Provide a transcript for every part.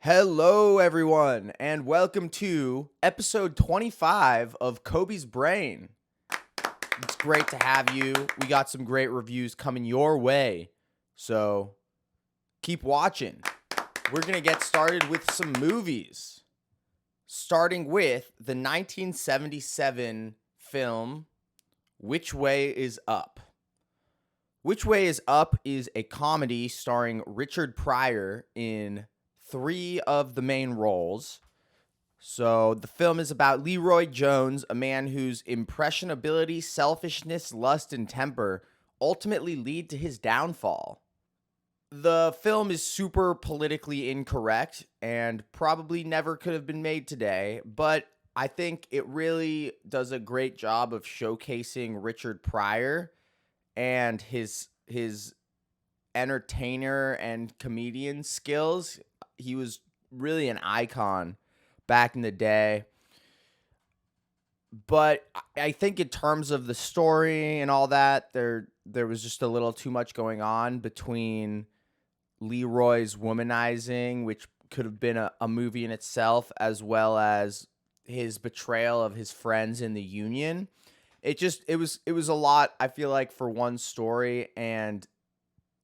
Hello, everyone, and welcome to episode 25 of Coby's Brain. It's great to have you. We got some great reviews coming your way, so keep watching. We're going to get started with some movies, starting with the 1977 film, Which Way is Up? Which Way is Up is a comedy starring Richard Pryor in 3 of the main roles. So the film is about Leroy Jones, a man whose impressionability, selfishness, lust, and temper ultimately lead to his downfall. The film is super politically incorrect and probably never could have been made today, but I think it really does a great job of showcasing Richard Pryor and his entertainer and comedian skills. He was really an icon back in the day. But I think in terms of the story and all that, there was just a little too much going on between Leroy's womanizing, which could have been a movie in itself, as well as his betrayal of his friends in the Union. It was a lot, I feel like, for one story, and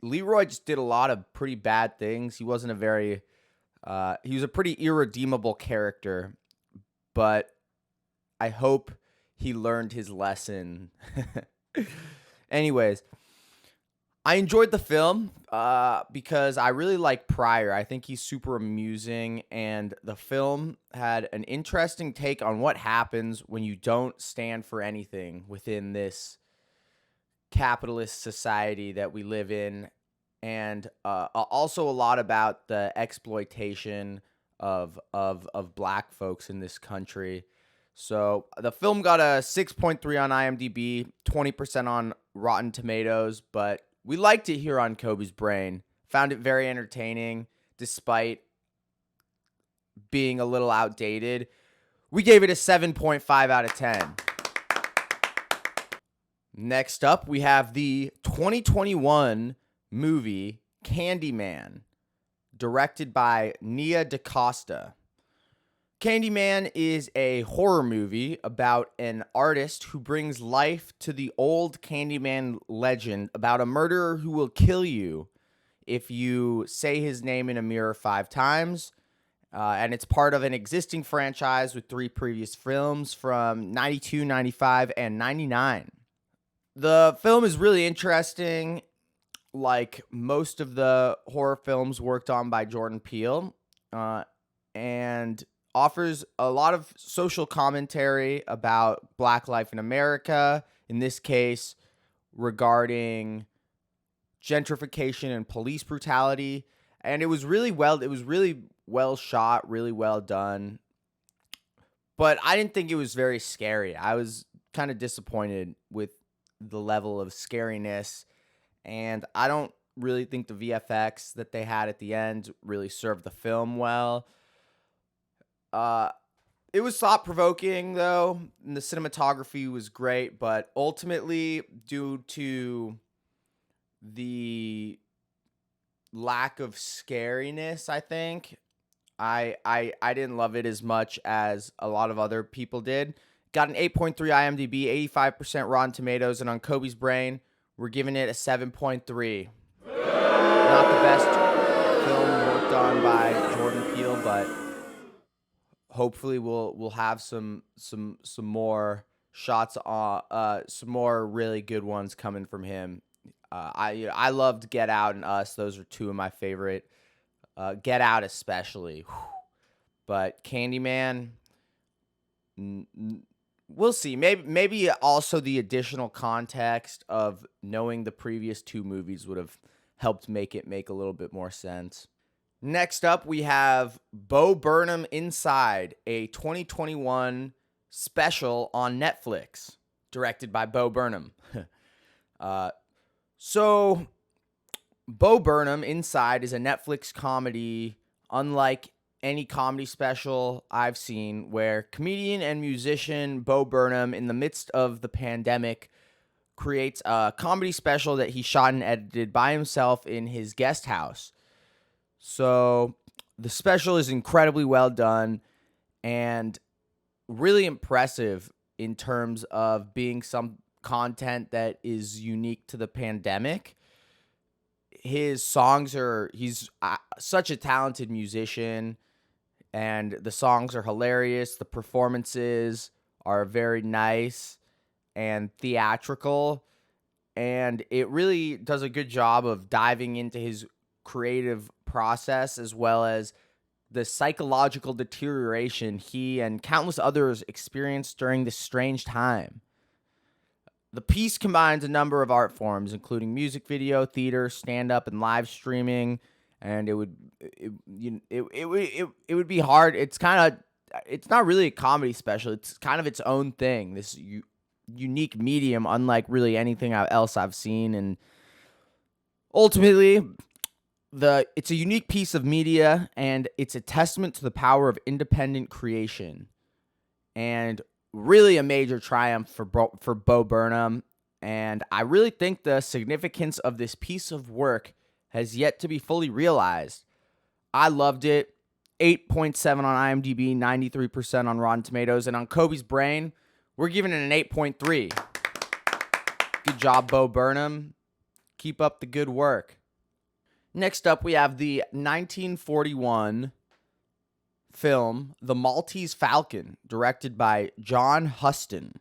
Leroy just did a lot of pretty bad things. He wasn't he was a pretty irredeemable character, but I hope he learned his lesson. Anyways, I enjoyed the film because I really like Pryor. I think he's super amusing, and the film had an interesting take on what happens when you don't stand for anything within this capitalist society that we live in, and also a lot about the exploitation of black folks in this country. So the film got a 6.3 on IMDb, 20% on Rotten Tomatoes, but we liked it here on Coby's Brain. Found it very entertaining, despite being a little outdated. We gave it a 7.5 out of 10. Next up, we have the 2021 movie Candyman, directed by Nia DaCosta. Candyman is a horror movie about an artist who brings life to the old Candyman legend about a murderer who will kill you if you say his name in a mirror 5 times. And it's part of an existing franchise with 3 previous films from 92, 95, and 99. The film is really interesting, like most of the horror films worked on by Jordan Peele, and offers a lot of social commentary about Black life in America, in this case, regarding gentrification and police brutality. And it was really well shot, really well done. But I didn't think it was very scary. I was kind of disappointed with the level of scariness, and I don't really think the VFX that they had at the end really served the film well. It was thought-provoking, though, and the cinematography was great, but ultimately, due to the lack of scariness, I think, I didn't love it as much as a lot of other people did. Got an 8.3 IMDb, 85% Rotten Tomatoes, and on Coby's Brain, we're giving it a 7.3. Not the best film worked on by Jordan Peele, but hopefully we'll have some more shots, some more really good ones coming from him. I loved Get Out and Us; those are 2 of my favorite. Get Out especially, but Candyman. We'll see. Maybe also the additional context of knowing the previous 2 movies would have helped make it make a little bit more sense. Next up, we have Burnham Inside, a 2021 special on Netflix, directed by Bo Burnham. So, Burnham Inside is a Netflix comedy, unlike any comedy special I've seen, where comedian and musician Bo Burnham, in the midst of the pandemic, creates a comedy special that he shot and edited by himself in his guest house. So The special is incredibly well done and really impressive in terms of being some content that is unique to the pandemic. His songs he's such a talented musician, and the songs are hilarious. The performances are very nice and theatrical, and it really does a good job of diving into his creative process as well as the psychological deterioration he and countless others experienced during this strange time. The piece combines a number of art forms, including music video, theater, stand-up, and live streaming. And it would be hard. It's not really a comedy special. It's kind of its own thing. This unique medium, unlike really anything else I've seen. And ultimately, it's a unique piece of media, and it's a testament to the power of independent creation. And really a major triumph for Bo Burnham, and I really think the significance of this piece of work has yet to be fully realized. I loved it. 8.7 on IMDb, 93% on Rotten Tomatoes, and on Coby's brain, we're giving it an 8.3. Good job, Bo Burnham. Keep up the good work. Next up, we have the 1941 film, The Maltese Falcon, directed by John Huston.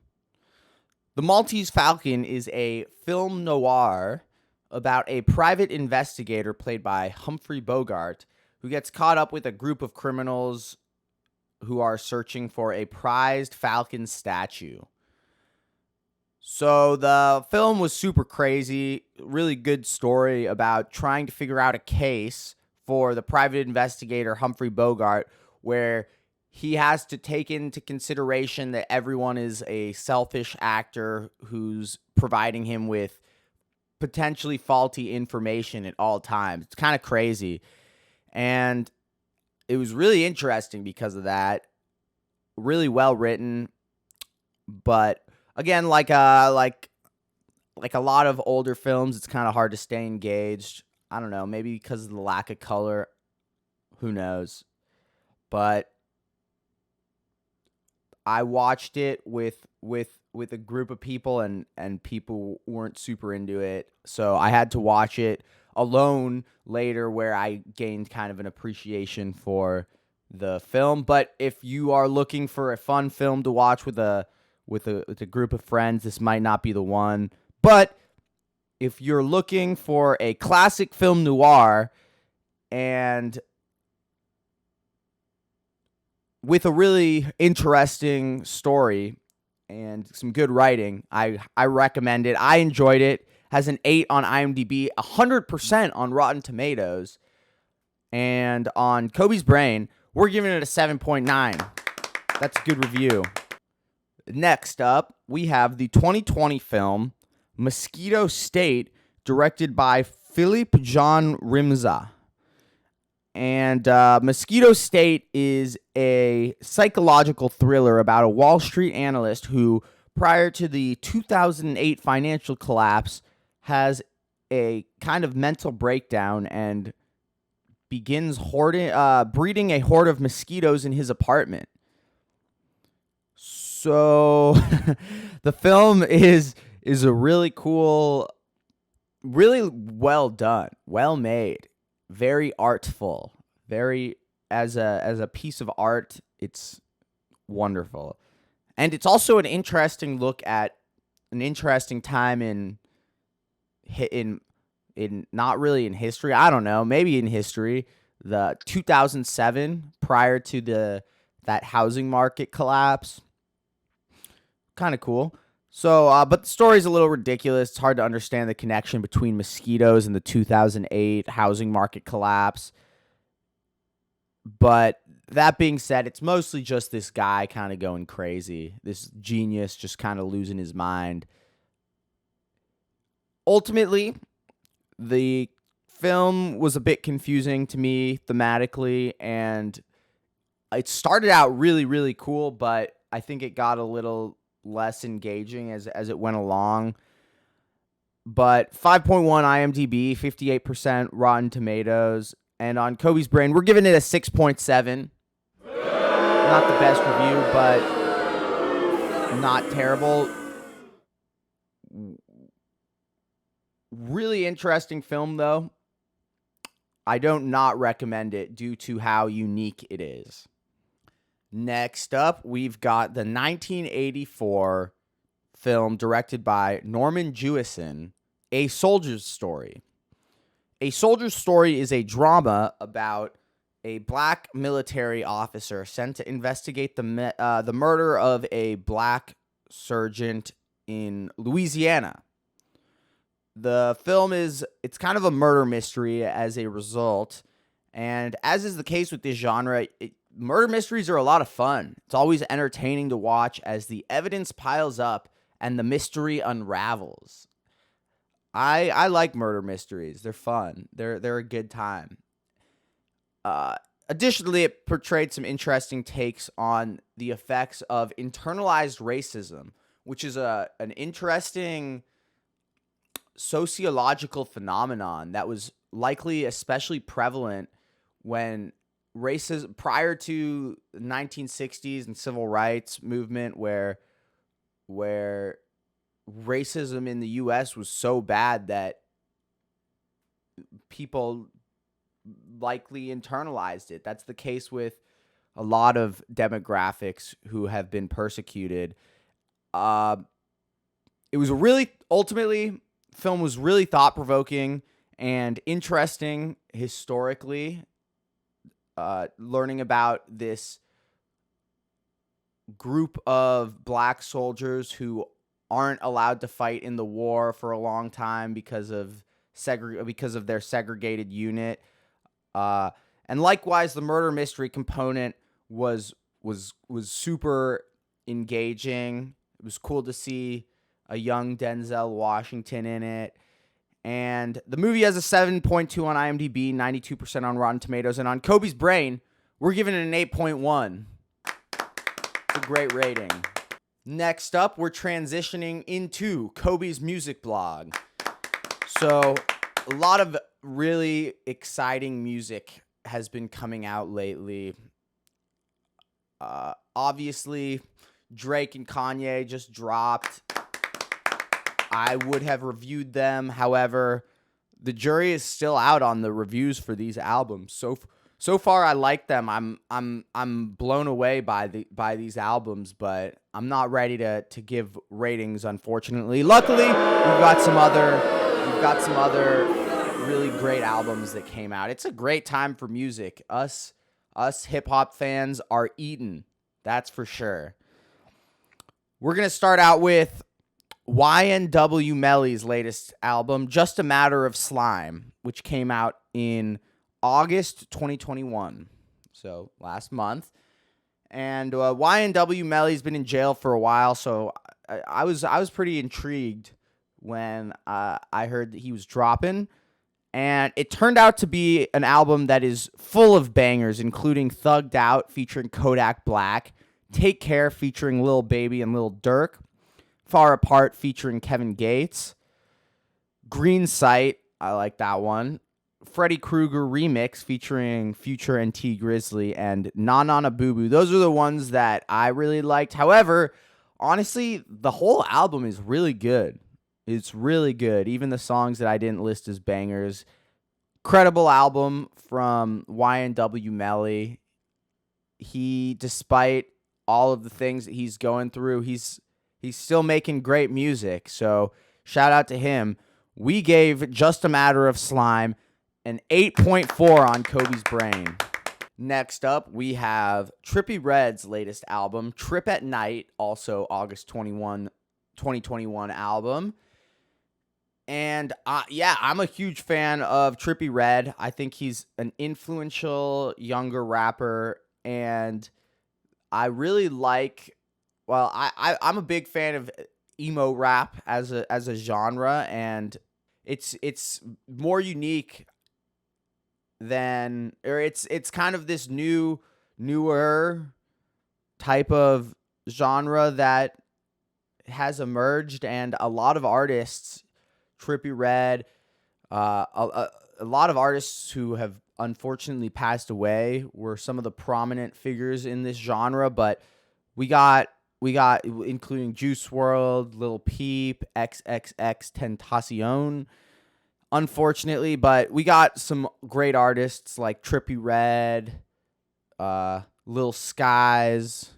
The Maltese Falcon is a film noir about a private investigator played by Humphrey Bogart who gets caught up with a group of criminals who are searching for a prized falcon statue. So the film was super crazy, really good story about trying to figure out a case for the private investigator Humphrey Bogart, where he has to take into consideration that everyone is a selfish actor who's providing him with potentially faulty information at all times. It's kind of crazy. And it was really interesting because of that. Really well written. But again, like a lot of older films, it's kind of hard to stay engaged. I don't know, maybe because of the lack of color. Who knows? But I watched it with a group of people, and people weren't super into it. So I had to watch it alone later, where I gained kind of an appreciation for the film. But if you are looking for a fun film to watch with a group of friends, this might not be the one. But if you're looking for a classic film noir and with a really interesting story and some good writing, I recommend it. I enjoyed it. Has an 8 on IMDb, 100% on Rotten Tomatoes, and on Coby's brain, we're giving it a 7.9. That's a good review. Next up, we have the 2020 film Mosquito State, directed by Philippe Jean Rimza. And Mosquito State is a psychological thriller about a Wall Street analyst who, prior to the 2008 financial collapse, has a kind of mental breakdown and begins breeding a horde of mosquitoes in his apartment. So the film is a really cool, really well done, well made, very artful, very as a piece of art, it's wonderful. And it's also an interesting look at an interesting time in not really in history. I don't know, maybe in history, the 2007, prior to that housing market collapse. Kind of cool. So, but the story's a little ridiculous. It's hard to understand the connection between mosquitoes and the 2008 housing market collapse. But that being said, it's mostly just this guy kind of going crazy. This genius just kind of losing his mind. Ultimately, the film was a bit confusing to me thematically, and it started out really, really cool, but I think it got a little less engaging as it went along. But 5.1 IMDb, 58% Rotten Tomatoes. And on Coby's Brain, we're giving it a 6.7. Not the best review, but not terrible. Really interesting film, though. I don't not recommend it due to how unique it is. Next up, we've got the 1984 film directed by Norman Jewison, A Soldier's Story. A Soldier's Story is a drama about a black military officer sent to investigate the murder of a black sergeant in Louisiana. The film it's kind of a murder mystery as a result, and as is the case with this genre, murder mysteries are a lot of fun. It's always entertaining to watch as the evidence piles up and the mystery unravels. I like murder mysteries. They're fun. They're a good time. Additionally, it portrayed some interesting takes on the effects of internalized racism, which is an interesting sociological phenomenon that was likely especially prevalent when racism prior to the 1960s and civil rights movement, where racism in the US was so bad that people likely internalized it. That's the case with a lot of demographics who have been persecuted. It was film was really thought-provoking and interesting historically, learning about this group of black soldiers who aren't allowed to fight in the war for a long time because of their segregated unit. And likewise, the murder mystery component was super engaging. It was cool to see a young Denzel Washington in it. And the movie has a 7.2 on IMDb, 92% on Rotten Tomatoes. And on Coby's Brain, we're giving it an 8.1. It's a great rating. Next up, we're transitioning into Coby's music blog. So a lot of really exciting music has been coming out lately. Obviously, Drake and Kanye just dropped. I would have reviewed them. However, the jury is still out on the reviews for these albums. So far, I like them. I'm blown away by these albums, but I'm not ready to give ratings, unfortunately. Luckily, we've got some other really great albums that came out. It's a great time for music. Us hip hop fans are eating. That's for sure. We're gonna start out with YNW Melly's latest album, Just a Matter of Slime, which came out in August 2021, so last month. And YNW Melly's been in jail for a while, so I was pretty intrigued when I heard that he was dropping. And it turned out to be an album that is full of bangers, including Thugged Out featuring Kodak Black, Take Care featuring Lil Baby and Lil Durk, Far Apart featuring Kevin Gates, Green Sight, I like that one, Freddy Krueger Remix featuring Future and T Grizzly, and Na Na Na Boo Boo. Those are the ones that I really liked. However, honestly, the whole album is really good. It's really good. Even the songs that I didn't list as bangers. Credible album from YNW Melly. Despite all of the things that he's going through, he's still making great music. So shout out to him. We gave Just a Matter of Slime an 8.4 on Coby's Brain. Next up, we have Trippie Redd's latest album, Trip at Night, also August 21, 2021 album. And I'm a huge fan of Trippie Redd. I think he's an influential younger rapper, and I really like. Well, I'm a big fan of emo rap as a genre, and it's more unique than, or it's kind of this newer type of genre that has emerged, and a lot of artists. Trippie Redd, a lot of artists who have unfortunately passed away were some of the prominent figures in this genre, but we got including Juice WRLD, Lil Peep, XXX Tentacion, unfortunately, but we got some great artists like Trippie Redd, Lil Skies,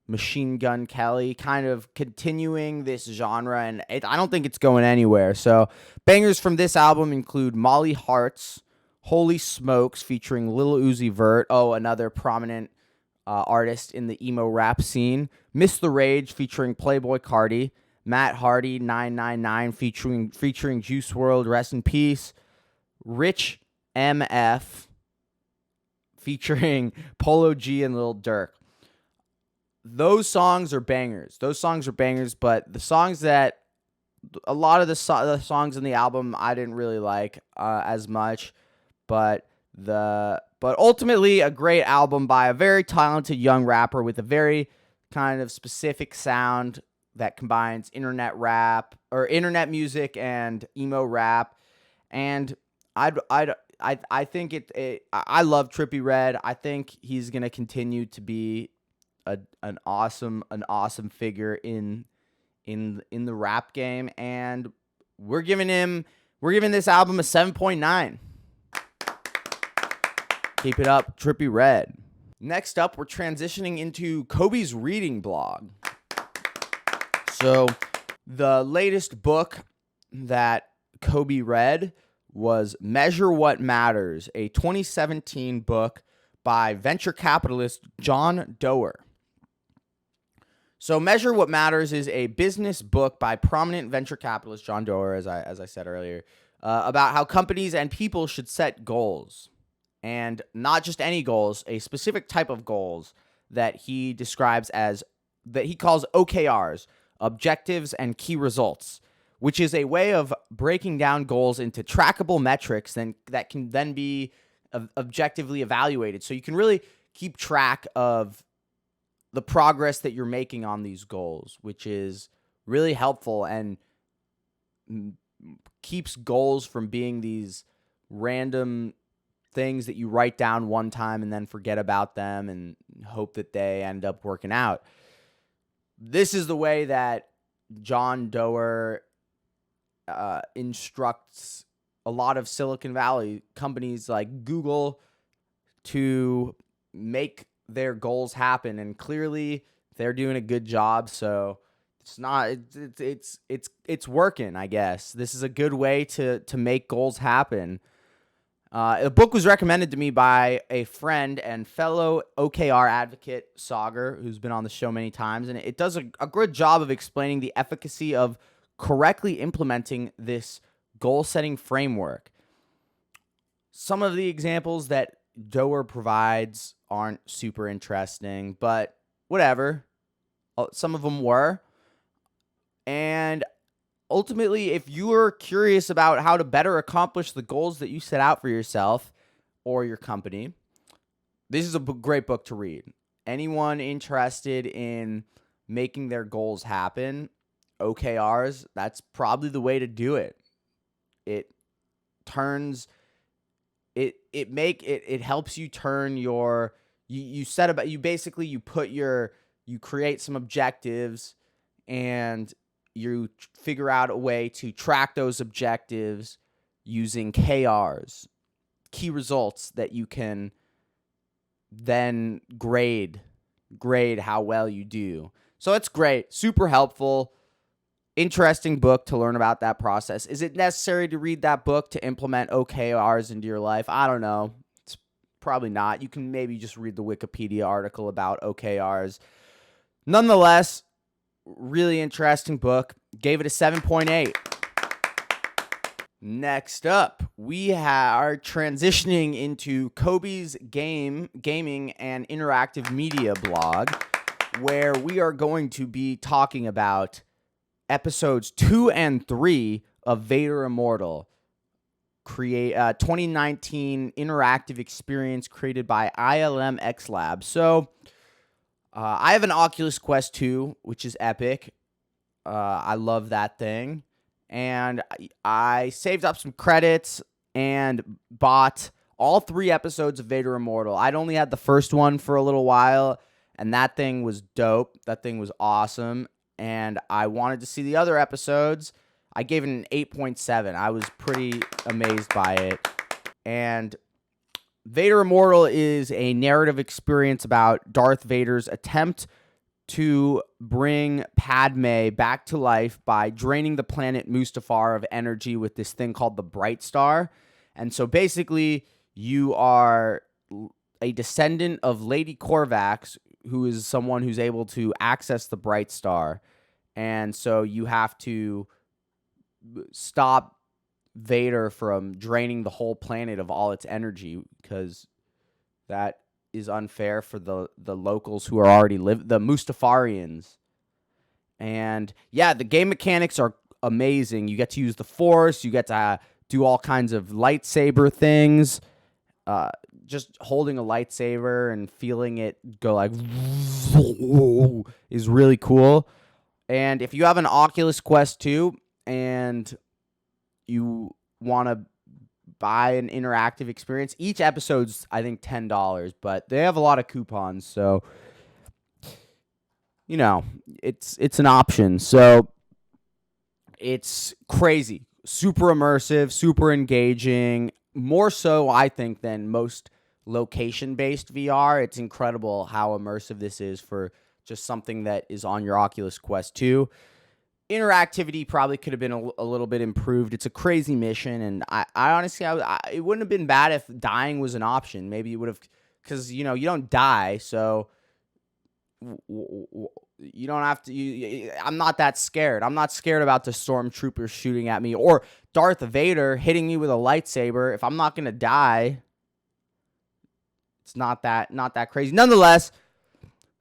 Machine Gun Kelly, kind of continuing this genre, and I don't think it's going anywhere. So bangers from this album include Molly Hearts, Holy Smokes featuring Lil Uzi Vert, another prominent artist in the emo rap scene, Miss the Rage featuring Playboi Carti, Matt Hardy 999 featuring Juice WRLD, rest in peace, Rich MF featuring Polo G and Lil Durk. Those songs are bangers. But the songs that a lot of the songs in the album I didn't really like as much, but ultimately a great album by a very talented young rapper with a very kind of specific sound that combines internet rap or internet music and emo rap. And I think I love Trippie Redd. I think he's gonna continue to be an awesome figure in the rap game, and we're giving this album a 7.9. Keep it up, Trippie Redd. Next up, we're transitioning into Coby's reading blog. So the latest book that Coby read was Measure What Matters, a 2017 book by venture capitalist John Doerr. So Measure What Matters is a business book by prominent venture capitalist John Doerr, as I said earlier, about how companies and people should set goals. And not just any goals, a specific type of goals that he describes that he calls OKRs, objectives and key results, which is a way of breaking down goals into trackable metrics that can then be objectively evaluated. So you can really keep track of the progress that you're making on these goals, which is really helpful and keeps goals from being these random things that you write down one time and then forget about them and hope that they end up working out. This is the way that John Doerr instructs a lot of Silicon Valley companies like Google to make their goals happen, and clearly they're doing a good job. So it's working, I guess. This is a good way to make goals happen. The book was recommended to me by a friend and fellow OKR advocate, Sagar, who's been on the show many times, and it does a good job of explaining the efficacy of correctly implementing this goal-setting framework. Some of the examples that Doerr provides aren't super interesting, but whatever. Some of them were. And ultimately, if you're curious about how to better accomplish the goals that you set out for yourself or your company, this is a great book to read. Anyone interested in making their goals happen, OKRs, that's probably the way to do it. It turns it helps you turn your you create some objectives, and you figure out a way to track those objectives using KRs, key results that you can then grade how well you do. So it's great, super helpful, interesting book to learn about that process. Is it necessary to read that book to implement OKRs into your life? I don't know. It's probably not. You can maybe just read the Wikipedia article about OKRs. Nonetheless, really interesting book. Gave it a 7.8. Next up, we are transitioning into Coby's gaming and interactive media blog, where we are going to be talking about episodes 2 and 3 of Vader Immortal, 2019 interactive experience created by ILM X Labs. So I have an Oculus Quest 2, which is epic. I love that thing. And I saved up some credits and bought all 3 episodes of Vader Immortal. I'd only had the first one for a little while, and that thing was dope. That thing was awesome, and I wanted to see the other episodes. I gave it an 8.7. I was pretty amazed by it. And Vader Immortal is a narrative experience about Darth Vader's attempt to bring Padme back to life by draining the planet Mustafar of energy with this thing called the Bright Star. And so basically, you are a descendant of Lady Corvax, who is someone who's able to access the Bright Star. And so you have to stop Vader from draining the whole planet of all its energy, because that is unfair for the locals who are already the Mustafarians. And yeah, the game mechanics are amazing. You get to use the Force. You get to do all kinds of lightsaber things. Just holding a lightsaber and feeling it go like is really cool. And if you have an Oculus Quest 2 and you want to buy an interactive experience, each episode's, I think, $10, but they have a lot of coupons, so you know, it's an option. So it's crazy, super immersive, super engaging, more so, I think, than most location-based VR. It's incredible how immersive this is for just something that is on your Oculus Quest 2. Interactivity probably could have been a little bit improved. It's a crazy mission, and I honestly, it wouldn't have been bad if dying was an option. Maybe it would have, because, you don't die, so you don't have to. I'm not that scared. I'm not scared about the stormtroopers shooting at me or Darth Vader hitting me with a lightsaber. If I'm not gonna die, it's not that crazy. Nonetheless,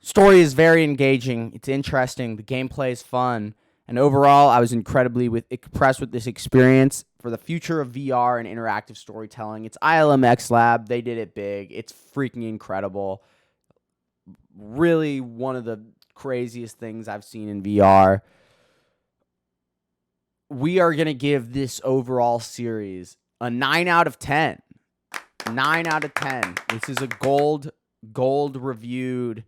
story is very engaging. It's interesting. The gameplay is fun. And overall, I was incredibly impressed with this experience. For the future of VR and interactive storytelling, it's ILM X Lab. They did it big. It's freaking incredible. Really one of the craziest things I've seen in VR. We are going to give this overall series a 9 out of 10. 9 out of 10. This is a gold reviewed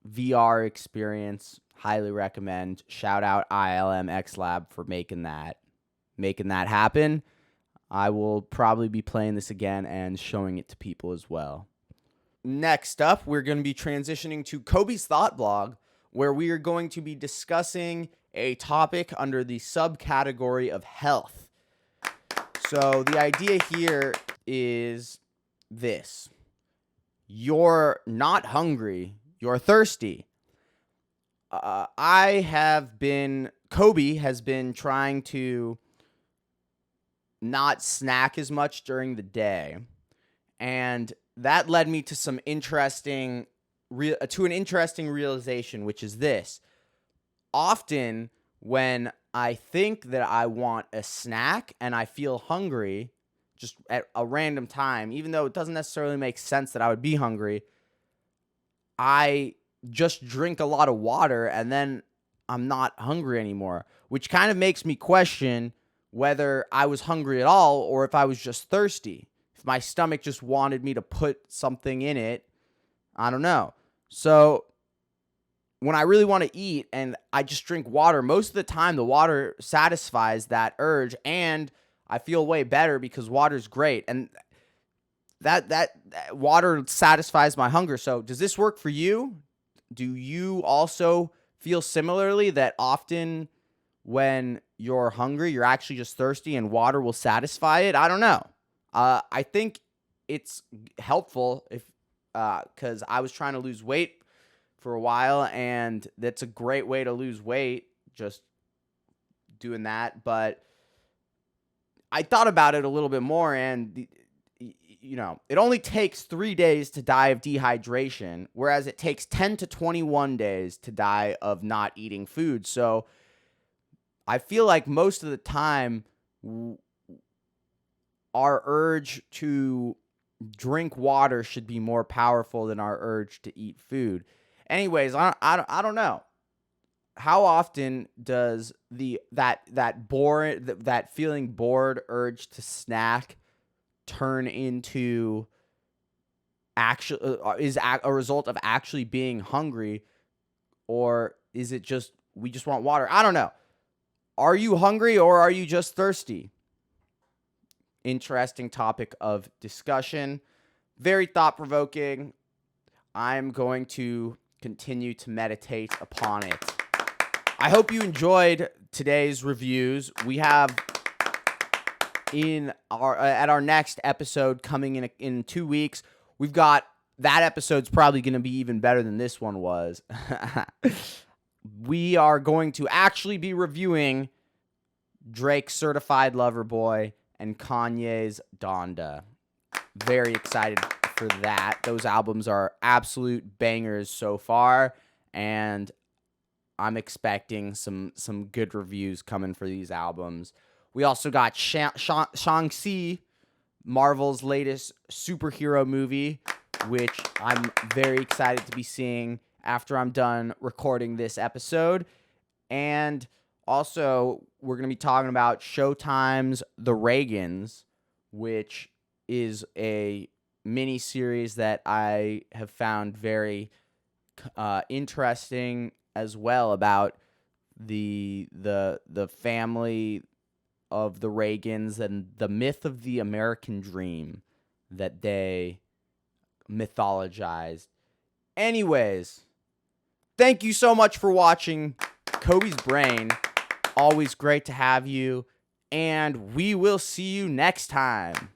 VR experience. Highly recommend. Shout out ILM X Lab for making that happen. I will probably be playing this again and showing it to people as well. Next up, we're going to be transitioning to Coby's Thought Blog, where we are going to be discussing a topic under the subcategory of health. So the idea here is this. You're not hungry, you're thirsty. Coby has been trying to not snack as much during the day, and that led me to some interesting realization, which is this. Often when I think that I want a snack and I feel hungry just at a random time, even though it doesn't necessarily make sense that I would be hungry, I just drink a lot of water and then I'm not hungry anymore, which kind of makes me question whether I was hungry at all or if I was just thirsty. If my stomach just wanted me to put something in it, I don't know. So when I really want to eat and I just drink water, most of the time the water satisfies that urge and I feel way better because water's great. And that water satisfies my hunger. So does this work for you? Do you also feel similarly that often when you're hungry, you're actually just thirsty and water will satisfy it? I don't know. I think it's helpful because I was trying to lose weight for a while, and that's a great way to lose weight, just doing that. But I thought about it a little bit more, and it only takes 3 days to die of dehydration, whereas it takes 10 to 21 days to die of not eating food. So I feel like most of the time our urge to drink water should be more powerful than our urge to eat food. Anyways, I don't know. How often does that feeling bored urge to snack turn into a result of actually being hungry, or is it just we just want water? I don't know. Are you hungry or are you just thirsty? Interesting topic of discussion. Very thought-provoking. I'm going to continue to meditate upon it. I hope you enjoyed today's reviews. We have at our next episode coming in 2 weeks, we've got that episode's probably going to be even better than this one was. We are going to actually be reviewing Drake's Certified Lover Boy and Kanye's Donda. Very excited for that. Those albums are absolute bangers so far, and I'm expecting some good reviews coming for these albums. We also got Shang-Chi, Marvel's latest superhero movie, which I'm very excited to be seeing after I'm done recording this episode. And also, we're going to be talking about Showtime's The Reagans, which is a mini-series that I have found very interesting as well, about the family of the Reagans and the myth of the American dream that they mythologized. Anyways, thank you so much for watching Coby's Brain. Always great to have you, and we will see you next time.